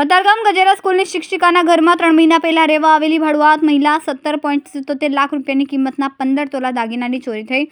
કતારગામ ગજેરા સ્કૂલની શિક્ષિકાના ઘરમાં 3 મહિના પહેલા રહેવા આવેલી ભાડુઆત મહિલા 17.77 લાખ રૂપિયાની કિંમતના 15 તોલા દાગીનાની ચોરી થઈ.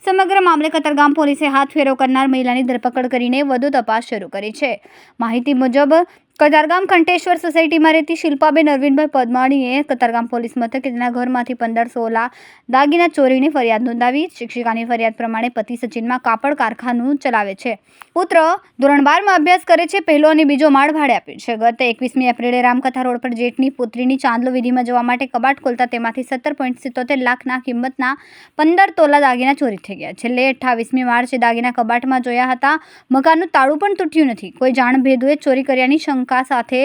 સમગ્ર મામલે કતારગામ પોલીસે હાથફેરો કરનાર મહિલાની ધરપકડ કરીને વધુ તપાસ શરૂ કરી છે. માહિતી મુજબ કતારગામ કંઠેશ્વર સોસાયટીમાં રહેતી શિલ્પાબેન અરવિંદભાઈ પદમાણીએ કતારગામ પોલીસ મથકે તેના ઘરમાંથી 15 તોલા દાગીના ચોરીની ફરિયાદ નોંધાવી. શિક્ષિકાની ફરિયાદ પ્રમાણે પતિ સચિનમાં કાપડ કારખાનું ચલાવે છે. પુત્ર ધોરણ 12 માં અભ્યાસ કરે છે. પહેલો અને બીજો માળ ભાડે આપ્યો છે. ગત 21મી એપ્રિલે રામકથા રોડ પર જેઠની પુત્રીની ચાંદલો વિધિમાં જવા માટે કબાટ ખોલતા તેમાંથી 17.77 લાખના કિંમતના 15 તોલા દાગીના ચોરી થઈ ગયા. છેલ્લે 28મી માર્ચે દાગીના કબાટમાં જોયા હતા. મકાનનું તાળું પણ તૂટ્યું નથી. કોઈ જાણભેદુએ ચોરી કર્યાની શંકા સાથે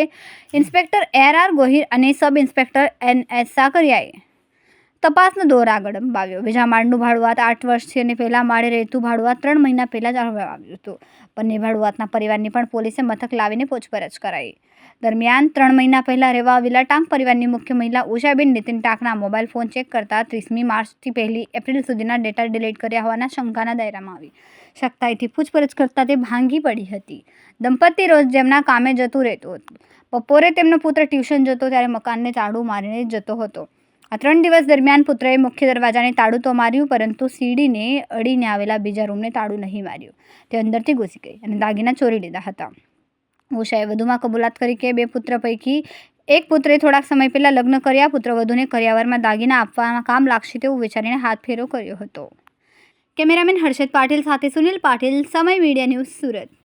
ઇન્સ્પેક્ટર AR ગોહિર અને સબ ઇન્સ્પેક્ટર NS સાકરિયાએ તપાસનો દોર આગળ અંબાવ્યો. બીજા માળનું ભાડુઆત 8 વર્ષથી અને પહેલા માળે રહેતું ભાડુઆત 3 મહિના પહેલા જ આવ્યું હતું. બંને ભાડુઆતના પરિવારની પણ પોલીસે મથક લાવીને પૂછપરછ કરાઈ. દરમિયાન 3 મહિના પહેલા રહેવા આવેલા ટાંક પરિવારની મુખ્ય મહિલા ઉષાબેન નીતિન ટાંકના મોબાઈલ ફોન ચેક કરતા 30મી માર્ચથી 1 એપ્રિલ સુધીના ડેટા ડિલીટ કર્યા હોવાના શંકાના દાયરામાં આવી. સખ્તાઈથી પૂછપરછ કરતા તે ભાંગી પડી હતી. દંપતી રોજ જેમના કામે જતું રહેતું હતું. બપોરે તેમનો પુત્ર ટ્યુશન જતો ત્યારે મકાનને તાળું મારીને જતો હતો. આ 3 દિવસ દરમિયાન પુત્રએ મુખ્ય દરવાજાને તાળું તો માર્યું, પરંતુ સીડીને અડીને આવેલા બીજા રૂમને તાળું નહીં માર્યું. તે અંદરથી ઘૂસી ગઈ અને દાગીના ચોરી લીધા હતા. ઉષાએ વધુમાં કબૂલાત કરી કે 2 પુત્ર પૈકી એક પુત્રે થોડાક સમય પહેલા લગ્ન કર્યા. પુત્રવધૂને કરિયાવરમાં દાગીના આપવામાં કામ લાગશે તેવું વિચારીને હાથફેરો કર્યો હતો. કેમેરામેન હર્ષદ પાટીલ સાથે સુનિલ પાટીલ, સમય મીડિયા ન્યૂઝ, સુરત.